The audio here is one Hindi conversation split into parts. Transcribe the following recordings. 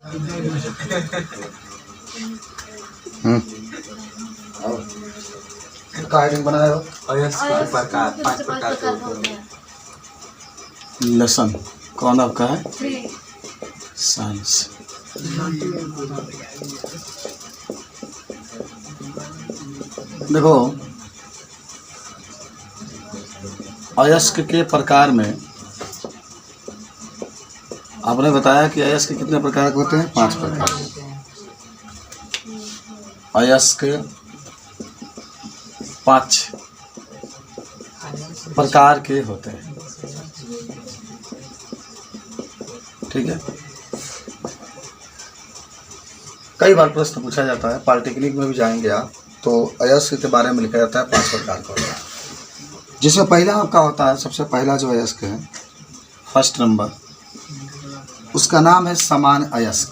का हेडिंग बनाए हो? अयस्क प्रकार 5 प्रकार के होते हैं। लेसन कौन आपका है? साइंस। देखो, अयस्क के प्रकार में आपने बताया कि अयस्क कितने प्रकार के होते हैं? 5 प्रकार के। अयस्क 5 प्रकार के होते हैं, ठीक है। कई बार प्रश्न पूछा जाता है, पॉलिटेक्निक में भी जाएंगे आप तो अयस्क के बारे में लिखा जाता है 5 प्रकार का होता है, जिसमें पहला आपका होता है, सबसे पहला जो अयस्क है, फर्स्ट नंबर, उसका नाम है समान अयस्क।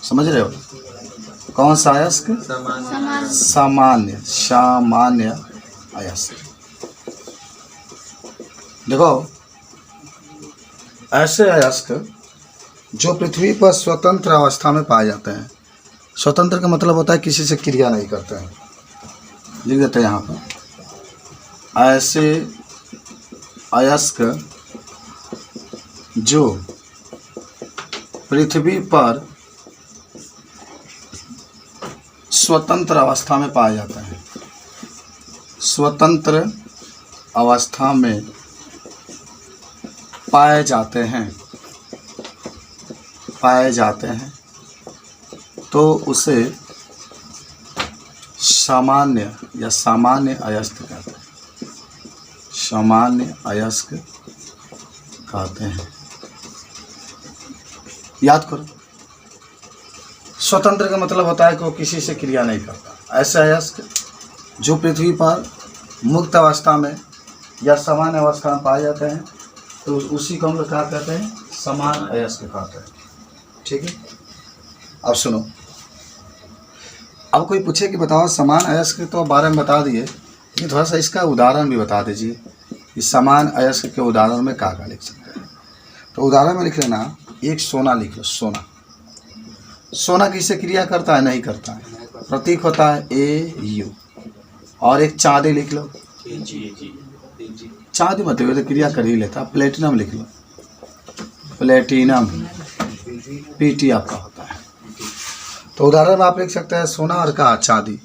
समझ रहे हो? कौन सा अयस्क? सामान्य अयस्क। देखो, ऐसे अयस्क जो पृथ्वी पर स्वतंत्र अवस्था में पाए जाते हैं। स्वतंत्र का मतलब होता है किसी से क्रिया नहीं करते हैं। लिख देते हैं यहाँ पर, ऐसे अयस्क जो पृथ्वी पर स्वतंत्र अवस्था में पाए जाते हैं। स्वतंत्र अवस्था में पाए जाते हैं तो उसे सामान्य या सामान्य अयस्क कहते हैं। सामान्य अयस्क कहते हैं। याद करो, स्वतंत्र का मतलब होता है कि वो किसी से क्रिया नहीं करता। ऐसे अयस्क जो पृथ्वी पर मुक्त अवस्था में या सामान्य अवस्था में पाए जाते हैं तो उसी को हम लोग क्या कहते हैं? समान अयस्क कहते हैं, ठीक है। अब सुनो, अब कोई पूछे कि बताओ समान अयस्क तो बारे में बता दिए, लेकिन थोड़ा सा इसका उदाहरण भी बता दीजिए कि समान अयस्क के उदाहरण में क्या लिख सकते हैं। तो उदाहरण में लिख लेना, एक सोना लिख लो। सोना किससे क्रिया करता है? नहीं करता है। प्रतीक होता है AU। और एक चांदी लिख लो। चांदी मतलब तो क्रिया कर ही लेता। प्लेटिनम लिख लो। प्लेटिनम PT आपका होता है। तो उदाहरण में आप लिख सकते हैं सोना और का चांदी।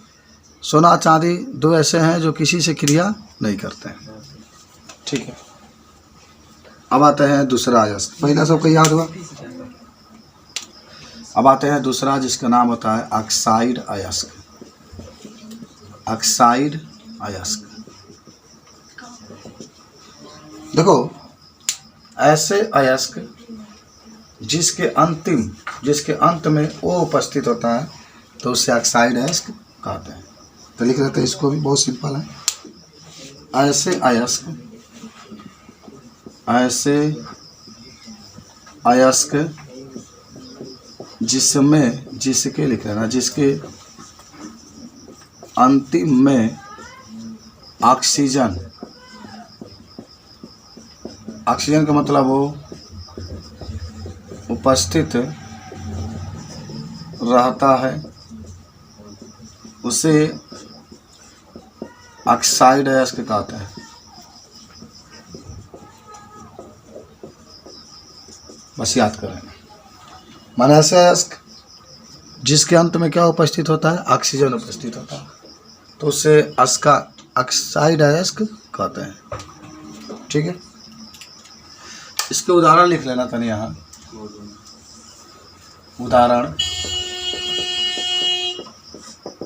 सोना और चांदी दो ऐसे हैं जो किसी से क्रिया नहीं करते हैं, ठीक है। अब आते हैं दूसरा अयस्क। पहला सबको याद हुआ। अब आते हैं दूसरा, जिसका नाम होता है ऑक्साइड अयस्क। ऑक्साइड अयस्क। देखो, ऐसे अयस्क जिसके अंत में O उपस्थित होता है तो उसे ऑक्साइड अयस्क कहते हैं। तो लिख लेते हैं इसको भी, बहुत सिंपल है। ऐसे अयस्क जिसके लिख लेना, जिसके अंतिम में ऑक्सीजन का मतलब वो उपस्थित रहता है, उसे ऑक्साइड अयस्क कहते हैं। बस याद करें, माना ऐसे अयस्क जिसके अंत में क्या उपस्थित होता है? ऑक्सीजन उपस्थित होता है, तो उसे ऑक्साइड अयस्क कहते हैं, ठीक है। इसके उदाहरण लिख लेना था यहाँ। उदाहरण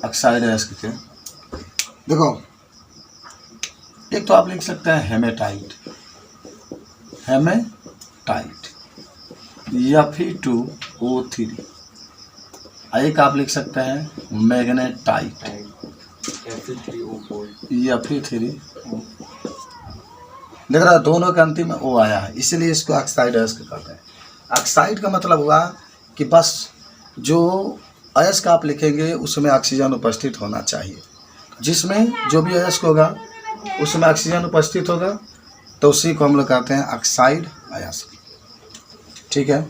ऑक्साइड अयस्क के देखो, एक तो आप लिख सकते हैं हेमेटाइट Fe2O3। एक आप लिख सकते हैं मैग्नेटाइट Fe3O। देख रहा है, दोनों के अंतिम में O आया है, इसलिए इसको ऑक्साइड अयस्क कहते हैं। ऑक्साइड का मतलब हुआ कि बस जो अयस्क आप लिखेंगे उसमें ऑक्सीजन उपस्थित होना चाहिए। जिसमें जो भी अयस्क होगा उसमें ऑक्सीजन उपस्थित होगा तो उसी को हम लोग कहते हैं ऑक्साइड अयस्क, ठीक है।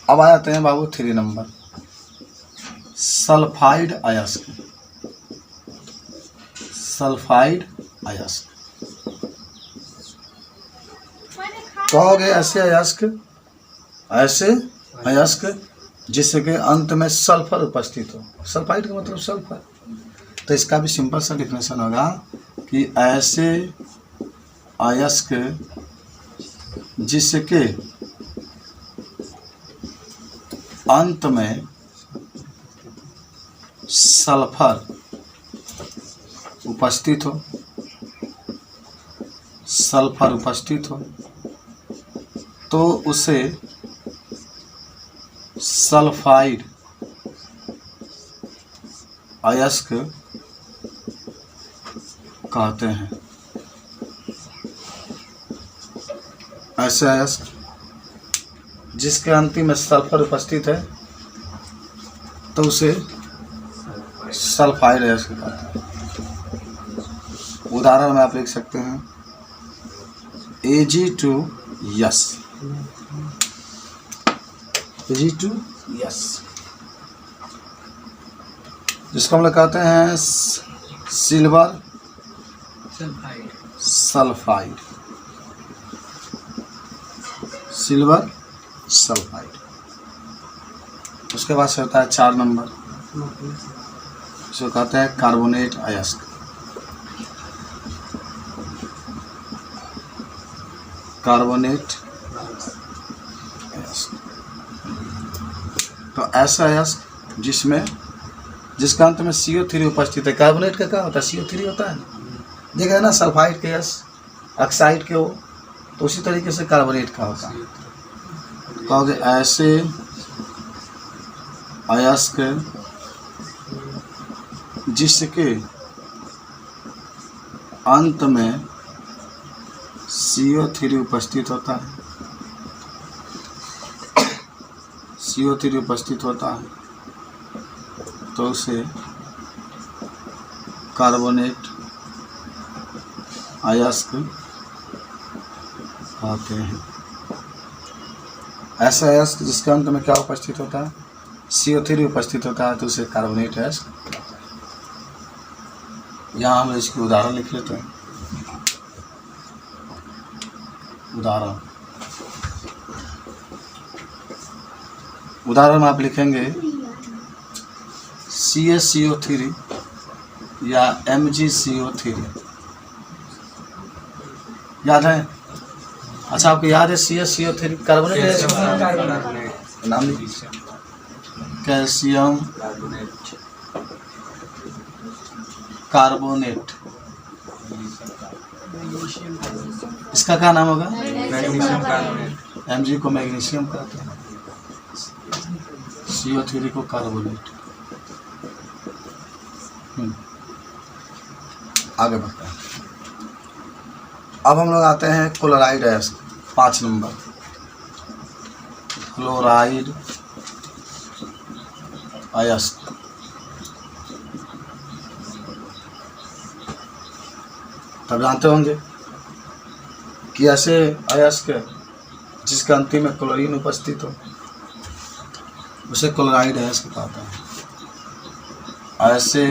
अब आ जाते हैं बाबू 3 नंबर, सल्फाइड अयस्क। सल्फाइड अयस्क कहोगे ऐसे अयस्क जिसके अंत में सल्फर उपस्थित हो। सल्फाइड का मतलब सल्फर, तो इसका भी सिंपल सा डिफिनेशन होगा कि ऐसे अयस्क जिसके अंत में सल्फर उपस्थित हो, सल्फर उपस्थित हो तो उसे सल्फाइड अयस्क कहते हैं। ऐसे अयस्क जिसके अंतिम में सल्फर उपस्थित है तो उसे सल्फाइड अयस्क कहते हैं। उदाहरण में आप लिख सकते हैं Ag2S, Ag2S, जिसको हम लोग कहते हैं सिल्वर सल्फाइड, सिल्वर सल्फाइड। उसके बाद से होता है 4 नंबर, जिसको कहते हैं कार्बोनेट अयस्क। कार्बोनेट अयस्क तो ऐसा अयस्क जिसका अंत में CO3 उपस्थित है। कार्बोनेट का क्या होता है? CO3 होता है ना, देखा है ना, सल्फाइड के यस ऑक्साइड के हो, तो उसी तरीके से कार्बोनेट का होता है। कहोगे ऐसे अयस्क जिसके अंत में CO3 उपस्थित होता है, CO3 उपस्थित होता है तो उसे कार्बोनेट अयस्क कहते हैं। ऐसा अयस्क जिसके अंत में क्या उपस्थित होता है? CO3 उपस्थित होता है तो उसे कार्बोनेट अयस्क। यहाँ हम इसकी उदाहरण लिख लेते हैं। उदाहरण में आप लिखेंगे CaCO3 या MgCO3। याद है? अच्छा, आपको याद है CaCO3 कार्बोनेट है? नाम लिखिए, कैल्शियम कार्बोनेट। इसका क्या नाम होगा? Mg को मैग्नीशियम कहते हैं, CO3 को कार्बोनेट। आगे बढ़ते हैं। अब हम लोग आते हैं क्लोराइड अयस्क, 5 नंबर, क्लोराइड अयस्क। तब जानते होंगे कि ऐसे अयस्क जिसके अंतिम में क्लोरीन उपस्थित हो उसे क्लोराइड अयस्क कहते हैं। ऐसे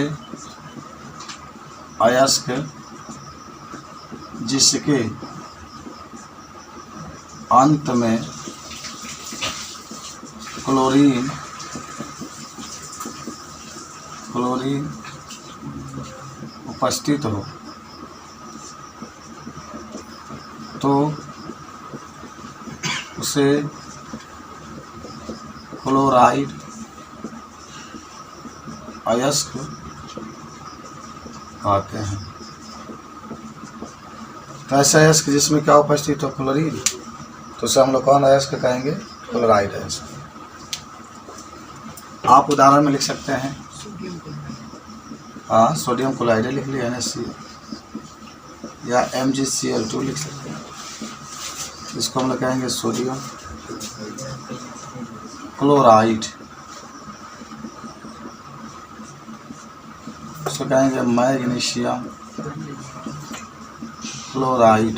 अयस्क जिसके अंत में क्लोरीन उपस्थित हो तो उसे क्लोराइड अयस्क कहते हैं। तो ऐसा अयस्क जिसमें क्या उपस्थित हो? क्लोरीन, तो उसे हम लोग कौन अयस्क कहेंगे? क्लोराइड अयस्क। आप उदाहरण में लिख सकते हैं, हाँ, सोडियम क्लोराइड लिख लिया NaCl, या MgCl2 लिख सकते हैं। इसको हम लोग कहेंगे सोडियम क्लोराइड, इसको कहेंगे मैग्नीशियम क्लोराइड।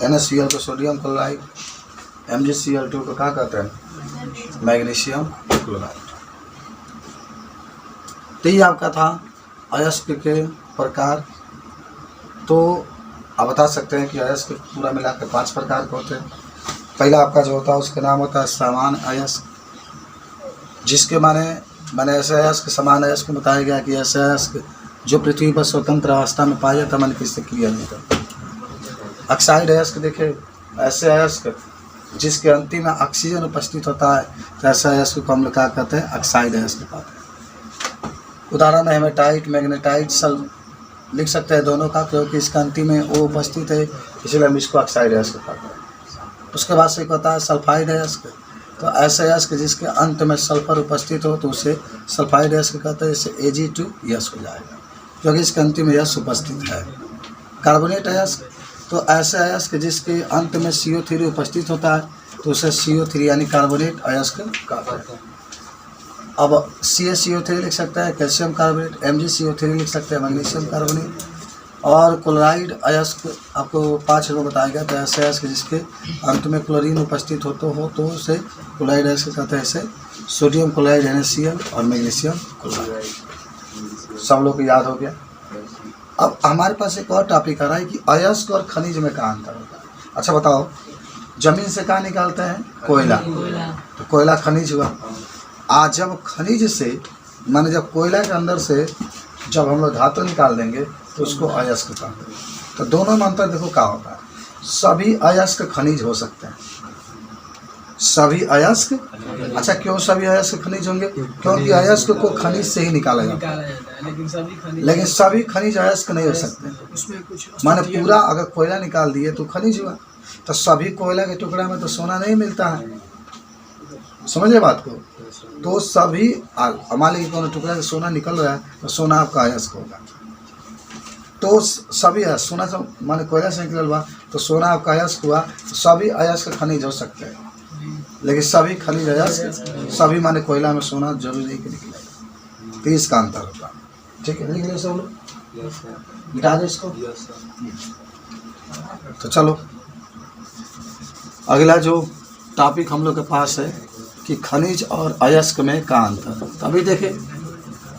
NaCl को सोडियम क्लोराइड, MgCl2 को क्या कहते हैं, मैग्नीशियम क्लोराइड। तो ये आपका था अयस्क के प्रकार। तो आप बता सकते हैं कि अयस्क पूरा मिला के 5 प्रकार के होते हैं। पहला आपका जो होता है उसका नाम होता है सामान्य अयस्क, जिसके माने ऐसे अयस्क, समान अयस्क को बताया गया कि ऐसे अयस्क जो पृथ्वी पर स्वतंत्र अवस्था में पाया जाता है, मन किससे क्रिया नहीं करता। ऑक्साइड अयस्क देखे, ऐसे अयस्क जिसके अंतिम में ऑक्सीजन उपस्थित होता है, तो ऐसे अयस्क को हम लोग क्या कहते हैं, ऑक्साइड अयस्क कहते हैं। उदाहरण में हेमेटाइट, मैग्नेटाइट, सल लिख सकते हैं दोनों का, क्योंकि इसका अंतिम में वो उपस्थित है, इसलिए हम इसको ऑक्साइड अयस्क कहते हैं। उसके बाद से एक होता है सल्फाइड अयस्क। तो ऐसे अयस्क जिसके अंत में सल्फर उपस्थित हो तो उसे सल्फाइड अयस्क कहते हैं। इससे Ag2S हो जाएगा, क्योंकि इसके अंतिम में यश उपस्थित है। कार्बोनेट अयस्क, तो ऐसे अयस्क जिसके अंत में CO3 उपस्थित होता है तो उसे CO3 यानी कार्बोनेट अयस्क कहते हैं। अब CaCO3 लिख सकते हैं, कैल्शियम कार्बोनेट, MgCO3 लिख सकते हैं, मैग्नीशियम कार्बोनेट। और क्लोराइड अयस्क आपको 5 में बताया गया। तो ऐसे अयस्क जिसके अंत में क्लोरीन उपस्थित हो तो उसे क्लोराइड अयस्क कहते हैं। ऐसे सोडियम क्लोराइड, NaCl और मैग्नीशियम क्लोराइड। सब लोग को याद हो गया। अब हमारे पास एक और टॉपिक आ रहा है कि अयस्क और खनिज में क्या अंतर होता है। अच्छा बताओ, जमीन से क्या निकालते हैं, कोयला, तो कोयला खनिज हुआ। आज जब खनिज से माने जब कोयला के अंदर से जब हम लोग धातु निकाल देंगे तो उसको अयस्क कहते हैं। तो दोनों में अंतर देखो क्या होता है। सभी अयस्क खनिज हो सकते हैं, सभी अयस्क। अच्छा क्यों सभी अयस्क खनिज होंगे, क्योंकि अयस्क को खनिज से ही निकाला जाता है, लेकिन सभी खनिज अयस्क नहीं हो सकते। माने पूरा अगर कोयला निकाल दिए तो खनिज हुआ, तो सभी कोयला के टुकड़ा में तो सोना नहीं मिलता है, समझे बात को। तो सभी मान लीजिए कोनो टुकड़ा से सोना निकल रहा है तो सोना आपका अयस्क होगा। तो सभी सोना से माने कोयला से निकल हुआ तो सोना आपका अयस्क हुआ। तो सभी अयस्क खनिज हो सकते हैं, लेकिन सभी खनिज अयस्क, सभी माने कोयला में सोना जरूरी नहीं कि निकलेगा। तो इसका अंतर होता है। ठीक है, लिख लो सब लोग, मिटा दो इसको। तो चलो अगला जो टॉपिक हम लोग के पास है कि खनिज और अयस्क में क्या अंतर है। तो अभी देखें,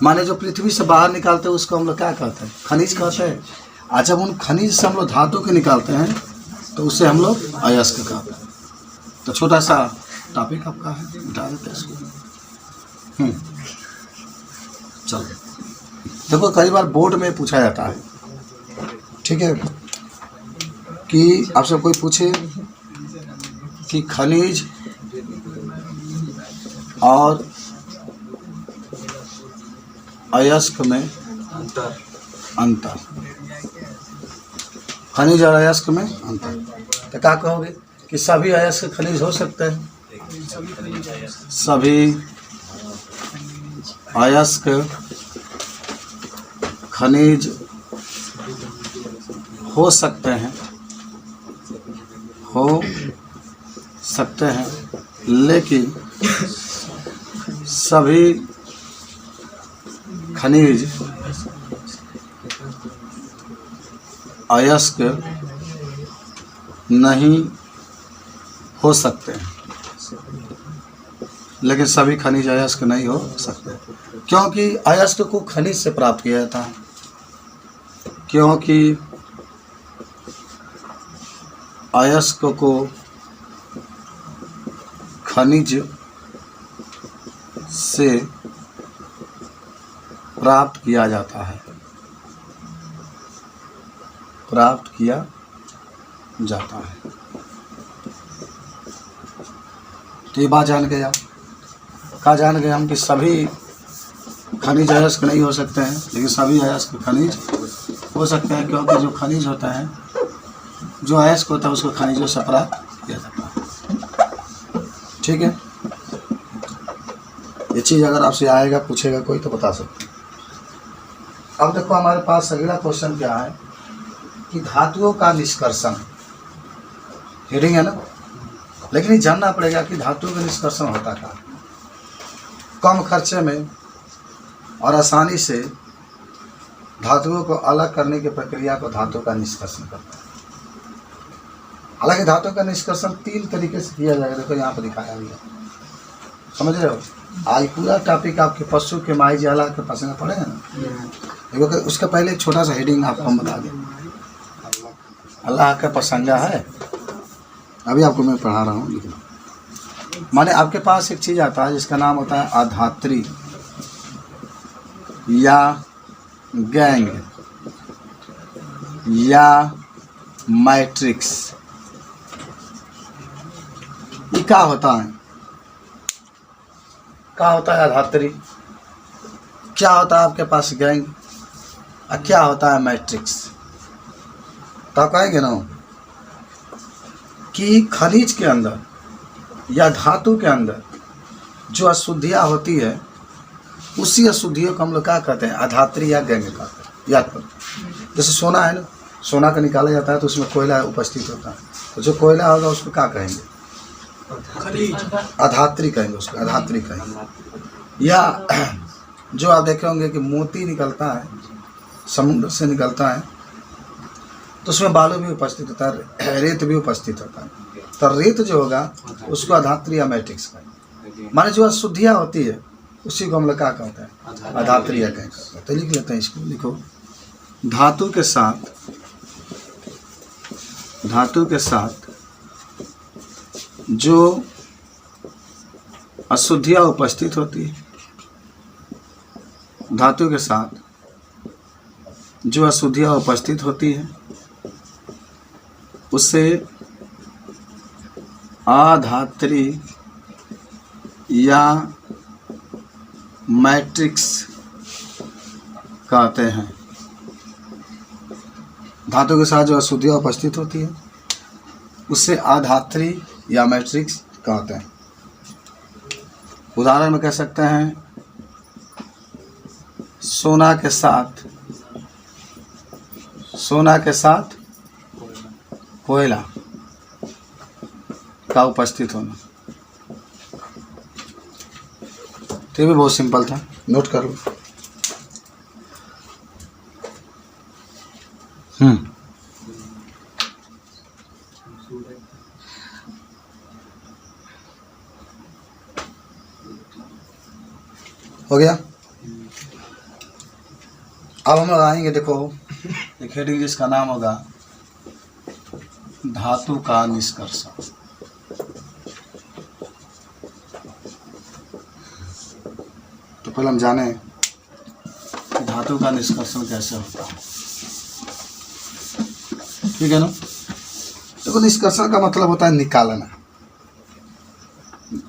माने जो पृथ्वी से बाहर निकालते हैं उसको हम लोग क्या कहते हैं, खनिज कहते हैं। आज जब उन खनिज से हम लोग धातु के निकालते हैं तो उसे हम लोग अयस्क कहते हैं। तो छोटा सा टॉपिक आपका है, मिटा देते हैं इसको। चलो देखो, कई बार बोर्ड में पूछा जाता है, ठीक है, कि आपसे कोई पूछे कि खनिज और अयस्क में अंतर, खनिज और अयस्क में अंतर, तो क्या कहोगे कि सभी अयस्क खनिज हो सकते हैं, सभी अयस्क खनिज हो सकते हैं, हो सकते हैं, लेकिन सभी खनिज अयस्क नहीं हो सकते, लेकिन सभी खनिज अयस्क नहीं हो सकते, क्योंकि अयस्क को खनिज से प्राप्त किया जाता है, क्योंकि अयस्क को खनिज से प्राप्त किया जाता है, प्राप्त किया जाता है। तो ये बात जान गए आप, क्या जान गए हम कि सभी खनिज अयस्क नहीं हो सकते हैं, लेकिन सभी अयस्क खनिज हो सकते हैं, क्योंकि जो खनिज होता है, जो अयस्क होता है उसको खनिजों से प्राप्त किया जाता है। ठीक है, ये चीज़ अगर आपसे आएगा पूछेगा कोई तो बता सकते हैं। अब देखो हमारे पास अगला क्वेश्चन क्या है कि धातुओं का निष्कर्षण, हेडिंग है ना, लेकिन ये जानना पड़ेगा कि धातुओं का निष्कर्षण होता क्या, कम खर्चे में और आसानी से धातुओं को अलग करने की प्रक्रिया को धातु का निष्कर्षण करता है। हालांकि धातु का निष्कर्षण 3 तरीके से किया जाएगा। देखो यहाँ पर दिखाया हुआ, समझ रहे हो। आज पूरा टॉपिक आपके पशु के माई जाला के पसंद पड़ेगा ना। देखो उसका पहले एक छोटा सा हेडिंग आपको हम बता दें। अल्लाह का प्रसंगा है, अभी आपको मैं पढ़ा रहा हूँ, लिखना। माने आपके पास एक चीज़ आता है जिसका नाम होता है आधात्री या गैंग या मैट्रिक्स। ये क्या होता है? क्या होता है आधात्री, क्या होता है आपके पास गैंग, और क्या होता है मैट्रिक्स? तो कहेंगे ना कि खनिज के अंदर या धातु के अंदर जो अशुद्धियाँ होती है, उसी अशुद्धियों को हम लोग क्या कहते हैं? आधात्री या गैंग कहते हैं। याद करो, जैसे सोना है ना, सोना का निकाला जाता है तो उसमें कोयला उपस्थित होता है, तो जो कोयला होगा उसको क्या कहेंगे? आधात्री कहेंगे, उसको आधात्री कहेंगे। या जो आप देखे होंगे कि मोती निकलता है, समुद्र से निकलता है, तो उसमें बालू भी उपस्थित होता है, रेत भी उपस्थित होता है। तो रेत जो होगा उसको आधात्री या मैट्रिक्स कहेंगे। माने जो अशुद्धियाँ होती है उसी को हम लोग क्या कहते हैं? आधात्री या कहेंगे। तो लिख लेते हैं इसको, लिखो। धातु के साथ जो अशुद्धियाँ उपस्थित होती है, धातु के साथ जो अशुद्धियाँ उपस्थित होती है उसे आधात्री या मैट्रिक्स कहते हैं। धातु के साथ जो अशुद्धियाँ उपस्थित होती है उससे आधात्री या मैट्रिक्स कहते हैं। उदाहरण में कह सकते हैं, सोना के साथ कोयला का उपस्थित होना। तो ये भी बहुत सिंपल था, नोट कर लो। हो गया। अब हम लोग आएंगे, देखो एक हेडिंग जिसका नाम होगा धातु का निष्कर्षण। तो पहले हम जाने कि धातु का निष्कर्षण कैसे होता है, ठीक है ना। देखो निष्कर्षण का मतलब होता है निकालना,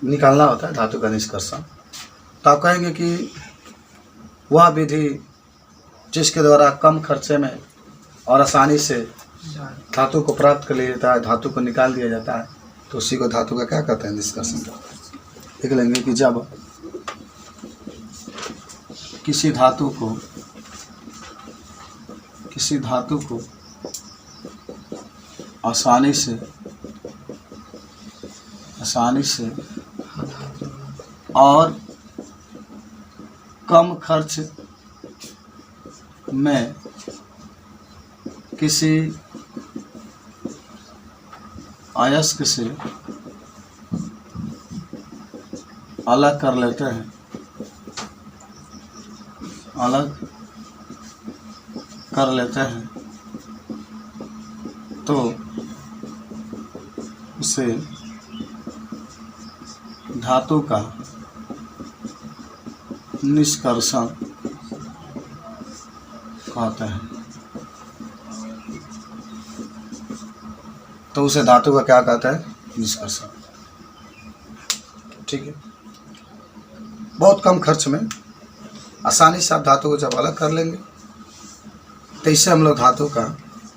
निकालना होता है धातु का निष्कर्षण। तो आप कहेंगे कि वह विधि जिसके द्वारा कम खर्चे में और आसानी से धातु को प्राप्त कर लिया जाता है, धातु को निकाल दिया जाता है, तो उसी को धातु का क्या कहते हैं? निष्कर्षण कहते हैं। देख लेंगे कि जब किसी धातु को आसानी से और कम खर्च में किसी अयस्क से अलग कर लेते हैं, तो उसे धातु का निष्कर्षण कहते हैं। तो उसे धातु का क्या कहता है? निष्कर्षण। ठीक है। बहुत कम खर्च में आसानी से आप धातु को जब अलग कर लेंगे तो इसे हम लोग धातु का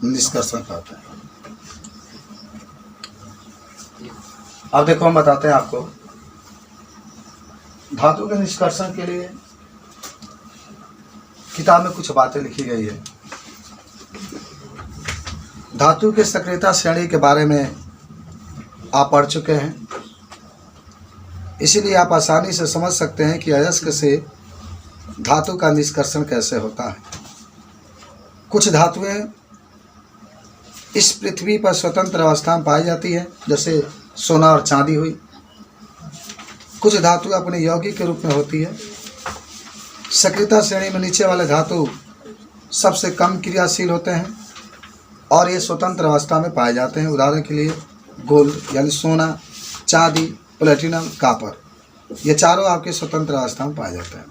निष्कर्षण कहते हैं। अब देखो हम बताते हैं आपको, धातु के निष्कर्षण के लिए किताब में कुछ बातें लिखी गई है। धातु के सक्रियता श्रेणी के बारे में आप पढ़ चुके हैं, इसीलिए आप आसानी से समझ सकते हैं कि अयस्क से धातु का निष्कर्षण कैसे होता है। कुछ धातुएं इस पृथ्वी पर स्वतंत्र अवस्था में पाई जाती है, जैसे सोना और चांदी हुई। कुछ धातु अपने यौगिक के रूप में होती है। सक्रियता श्रेणी में नीचे वाले धातु सबसे कम क्रियाशील होते हैं और ये स्वतंत्र अवस्था में पाए जाते हैं। उदाहरण के लिए गोल्ड यानी सोना, चांदी, प्लेटिनम, कॉपर, ये चारों आपके स्वतंत्र अवस्था में पाए जाते हैं।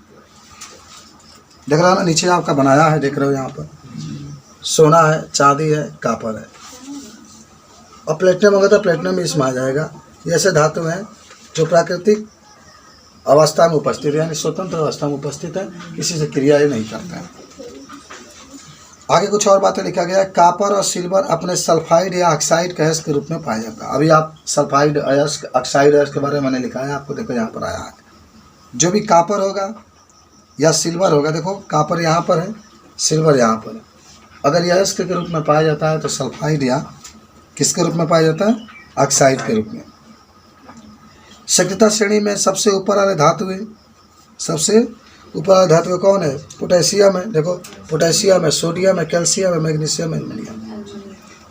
देख रहे हो ना, नीचे आपका बनाया है, देख रहे हो यहाँ पर सोना है, चांदी है, कॉपर है और प्लेटिनम होगा तो प्लेटिनम भी इसमें आ जाएगा। ये ऐसे धातु हैं जो प्राकृतिक अवस्था में उपस्थित है, यानी स्वतंत्र अवस्था में उपस्थित है, किसी से क्रिया ही नहीं करते हैं। आगे कुछ और बातें लिखा गया है। कॉपर और सिल्वर अपने सल्फाइड या ऑक्साइड अयस्क के रूप में पाया जाता है। अभी आप सल्फाइड अयस्क, ऑक्साइड अयस्क के बारे में मैंने लिखा है आपको, देखो यहाँ पर आया है। जो भी कॉपर होगा या सिल्वर होगा, देखो कॉपर यहाँ पर है, सिल्वर यहाँ पर है, अगर यह अयस्क के रूप में पाया जाता है तो सल्फाइड या किसके रूप में पाया जाता है, ऑक्साइड के रूप में। सक्रियता श्रेणी में सबसे ऊपर वाले धातु है, सबसे ऊपर वाला धातु कौन है, पोटेशियम है। देखो पोटेशियम है, सोडियम है, कैल्शियम है, मैग्नीशियम है, एल्युमिनियम।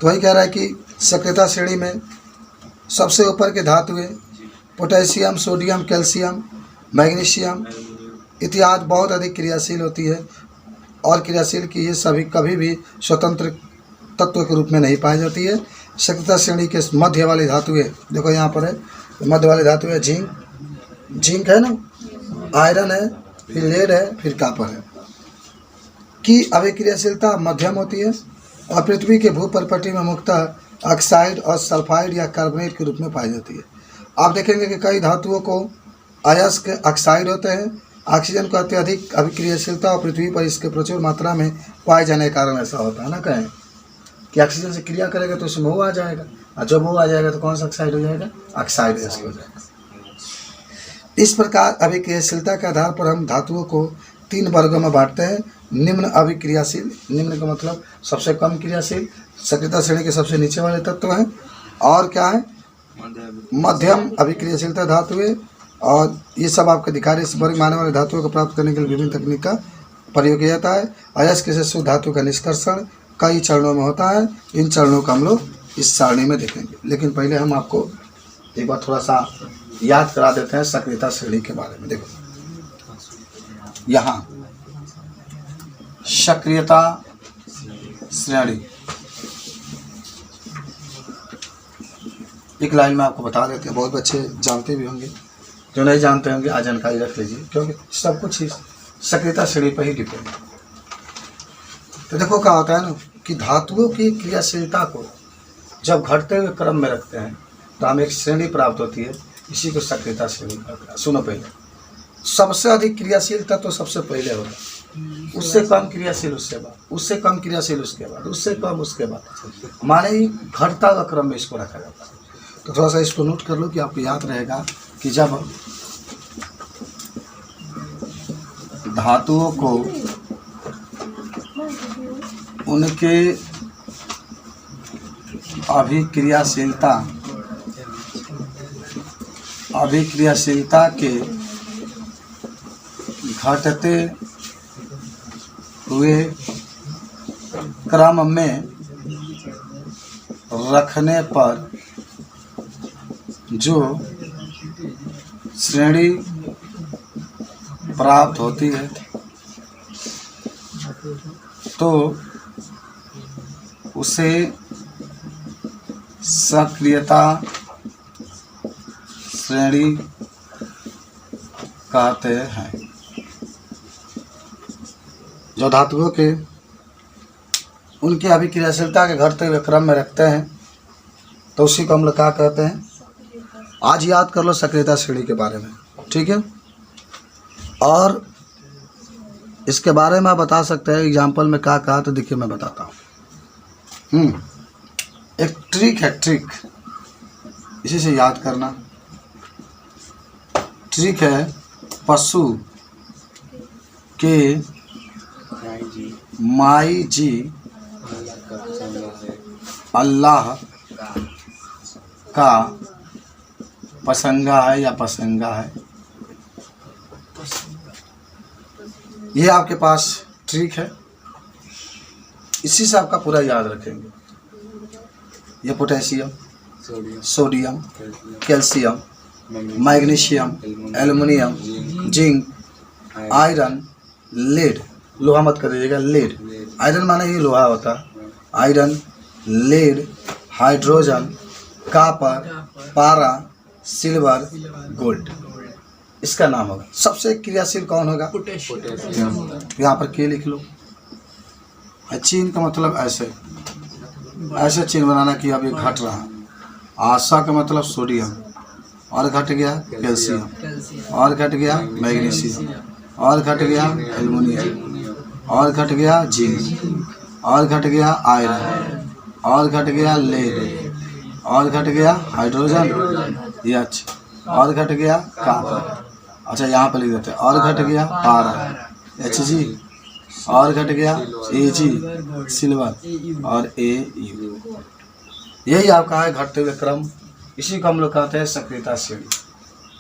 तो वही कह रहा है कि सक्रियता श्रेणी में सबसे ऊपर के धातु है पोटेशियम, सोडियम, कैल्शियम, मैग्नीशियम इत्यादि बहुत अधिक क्रियाशील होती है और क्रियाशील की ये सभी कभी भी स्वतंत्र तत्व के रूप में नहीं पाई जाती है। सक्रियता श्रेणी के मध्य वाली धातु है, देखो यहाँ पर है, मध्य वाली धातु है जिंक, जिंक है ना, आयरन है, फिर लेड है, फिर कॉपर है, की अभिक्रियाशीलता मध्यम होती है और पृथ्वी के भूपरिपट्टी में मुख्यतः ऑक्साइड और सल्फाइड या कार्बोनेट के रूप में पाई जाती है। आप देखेंगे कि कई धातुओं को अयस्क ऑक्साइड होते हैं। ऑक्सीजन को अत्यधिक अभिक्रियाशीलता और पृथ्वी पर इसके प्रचुर मात्रा में पाए जाने के कारण ऐसा होता है ना, कहें कि ऑक्सीजन से क्रिया करेगा तो उसमें वो आ जाएगा, और जब वो आ जाएगा तो कौन सा ऑक्साइड हो जाएगा, ऑक्साइड अयस्क हो जाएगा। इस प्रकार अभिक्रियाशीलता के आधार पर हम धातुओं को 3 वर्गों में बांटते हैं। निम्न अभिक्रियाशील, निम्न का मतलब सबसे कम क्रियाशील, सक्रियता श्रेणी के सबसे नीचे वाले तत्व हैं, और क्या है, मध्यम अभिक्रियाशीलता धातु है। और ये सब आपके दिखा रहे, इस वर्ग माने वाले धातुओं को प्राप्त करने के लिए विभिन्न तकनीक का प्रयोग किया जाता है। अयस्क से शुद्ध धातु का निष्कर्षण कई चरणों में होता है। इन चरणों को हम लोग इस सारणी में देखेंगे, लेकिन पहले हम आपको एक बार थोड़ा सा याद करा देते हैं सक्रियता श्रेणी के बारे में। देखो यहाँ सक्रियता श्रेणी, एक लाइन में आपको बता देते हैं, बहुत बच्चे जानते भी होंगे, जो नहीं जानते होंगे आज जानकारी रख लीजिए, क्योंकि सब कुछ ही सक्रियता श्रेणी पर ही डिपेंड है। तो देखो क्या होता है ना कि धातुओं की क्रियाशीलता को जब घटते हुए क्रम में रखते हैं तो हमें एक श्रेणी प्राप्त होती है, इसी को सक्रियता श्रेणी कहते हैं। सुनो, पहले सबसे अधिक क्रियाशील तत्व तो सबसे पहले होगा, उससे कम क्रियाशील उससे बाद, उससे कम क्रियाशील उसके बाद, उससे कम उसके बाद, माने ही घटता हुआ क्रम में इसको रखा जाता है। तो थोड़ा सा इसको नोट कर लो कि आपको याद रहेगा कि जब धातुओं को उनके अभिक्रियाशीलता के घटते हुए क्रम में रखने पर जो श्रेणी प्राप्त होती है तो उसे सक्रियता श्रेणी कहते हैं। जो धातुओं के उनकी अभिक्रियाशीलता के घटते हुए क्रम में रखते हैं तो उसी को हम लोग क्या कहते हैं। आज याद कर लो सक्रियता श्रेणी के बारे में, ठीक है। और इसके बारे में आप बता सकते हैं एग्जाम्पल में क्या कहा, तो देखिए मैं बताता हूँ। एक ट्रिक है, ट्रिक, इसी से याद करना। ट्रिक है पशु के माई जी अल्लाह का पसंगा है या पसंगा है। ये आपके पास ट्रिक है। इसी से आपका पूरा याद रखेंगे। ये potassium, sodium, calcium, magnesium, aluminium, zinc, iron, lead, लोहा मत कर दीजिएगा, लेड, आयरन माने ही लोहा होता है, आयरन, लेड, हाइड्रोजन, कापर, पारा, सिल्वर, गोल्ड, इसका नाम होगा। सबसे क्रियाशील कौन होगा? पोटेशियम। यहाँ पर के लिख लो। चीन का मतलब ऐसे ऐसे चीन बनाना कि अब ये घट रहा है। आशा का मतलब सोडियम, और घट गया कैल्शियम, और घट गया मैग्नीशियम, और घट गया एल्युमिनियम, और घट गया जिंक, और घट गया आयरन, और घट गया लेड, और घट गया हाइड्रोजन, ये अच्छा, और घट गया कापर, अच्छा यहाँ पर लिख देते हैं, और घट गया पारा, Hg, और घट गया Ag, सिल्वर, और Au। यही आपका है घटते हुए क्रम। इसी को हम लोग कहते हैं सक्रियता श्रेणी।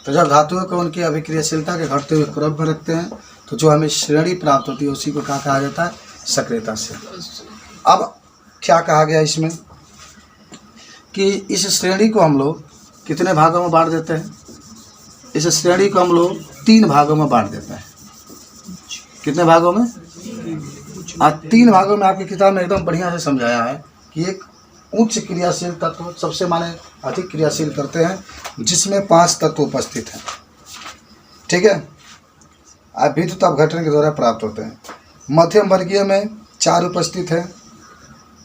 तो जब धातुओं को उनकी अभिक्रियाशीलता के घटते हुए क्रम में रखते हैं तो जो हमें श्रेणी प्राप्त होती है उसी को क्या कहा जाता है? सक्रियता श्रेणी। अब क्या कहा गया इसमें कि इस श्रेणी को हम लोग कितने भागों में बांट देते हैं? इस श्रेणी को हम लोग 3 भागों में बांट देते हैं। कितने भागों में? 3 भागों में आपकी किताब में एकदम बढ़िया से समझाया है कि एक उच्च क्रियाशील तत्व सबसे माने अधिक क्रियाशील करते हैं जिसमें 5 तत्व उपस्थित हैं, ठीक है, विद्युत अपघटन के द्वारा प्राप्त होते हैं। मध्यम वर्गीय में 4 उपस्थित हैं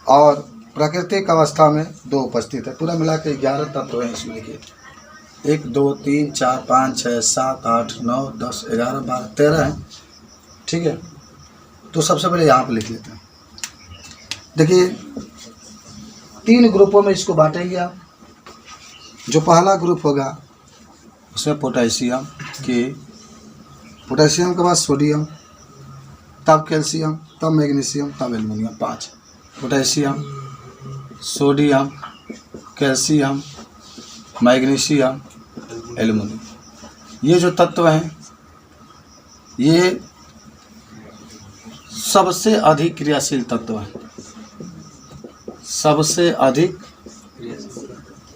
और प्राकृतिक अवस्था में 2 उपस्थित है। पूरा मिला के 11 तत्व हैं इसमें। लिखिए 1 2 3 4 5 6 7 8 9 10 11 12 13 हैं, ठीक है। तो सबसे पहले यहाँ पर लिख लेते हैं। देखिए 3 ग्रुपों में इसको बांटेंगे आप। जो पहला ग्रुप होगा उसमें पोटेशियम के, पोटेशियम के बाद सोडियम, तब कैल्शियम, तब मैग्नीशियम, तब aluminium. 5 potassium, sodium, calcium, magnesium, aluminium. ये जो तत्व हैं ये सबसे अधिक क्रियाशील तत्व हैं, सबसे अधिक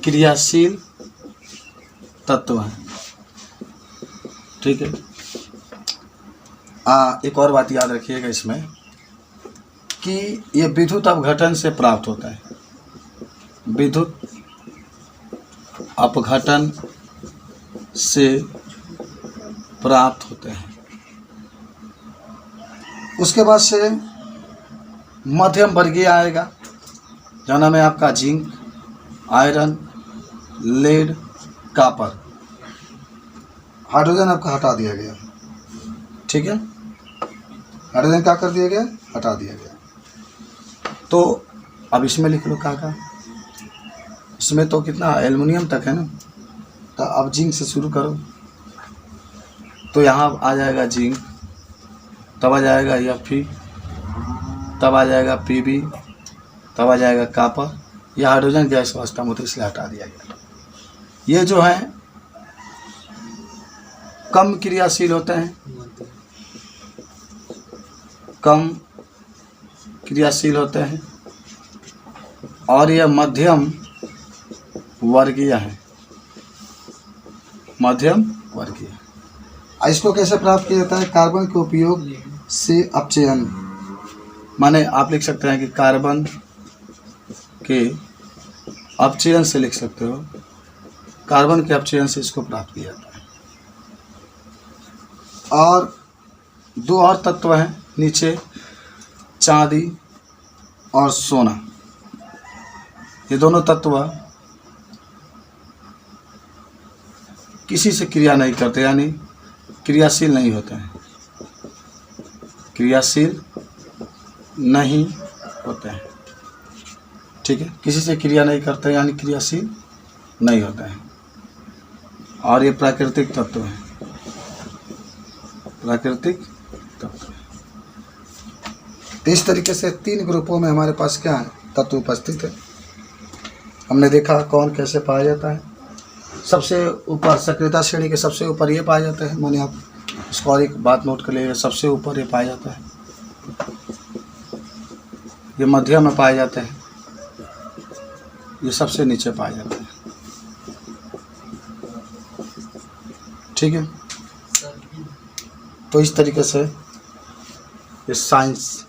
क्रियाशील तत्व हैं, ठीक है। एक और बात याद रखिएगा इसमें कि ये विद्युत अपघटन से प्राप्त होता है, विद्युत अपघटन से प्राप्त होते हैं। उसके बाद से मध्यम वर्गीय आएगा, जाना में आपका zinc, iron, lead, copper. Hydrogen आपका हटा दिया गया, ठीक है, हाइड्रोजन क्या कर दिया गया? हटा दिया गया। तो अब इसमें लिख लो क्या, इसमें तो कितना एल्युमिनियम तक है ना, तो अब जिंक से शुरू करो। तो यहाँ आ जाएगा जिंक, तब आ जाएगा Fe, तब आ जाएगा Pb, तब आ जाएगा कापर। यह हाइड्रोजन गैस अवस्था में, तो इसलिए हटा दिया गया। ये जो है कम क्रियाशील होते हैं, कम क्रियाशील होते हैं, और यह मध्यम वर्गीय है, मध्यम वर्गीय। इसको कैसे प्राप्त किया जाता है? कार्बन के उपयोग से अपचयन, माने आप लिख सकते हैं कि कार्बन के अपचयन से लिख सकते हो, कार्बन के अपचयन से इसको प्राप्त किया जाता है। और 2 और तत्व हैं नीचे, चांदी और सोना। ये दोनों तत्व किसी से क्रिया नहीं करते, यानी क्रियाशील नहीं होते हैं, क्रियाशील नहीं होते हैं, ठीक है। किसी से क्रिया नहीं करते यानी क्रियाशील नहीं होते हैं। और ये प्राकृतिक तत्व हैं, प्राकृतिक तत्व। इस तरीके से 3 ग्रुपों में हमारे पास क्या है? तत्व उपस्थित है। हमने देखा कौन कैसे पाया जाता है। सबसे ऊपर सक्रियता श्रेणी के सबसे ऊपर ये पाया जाता है, माने आप इसको और एक बात नोट कर लीजिए, सबसे ऊपर ये पाया जाता है। ये मध्य में पाए जाते हैं, ये सबसे नीचे पाए जाते हैं। ठीक है, तो इस तरीके से ये साइंस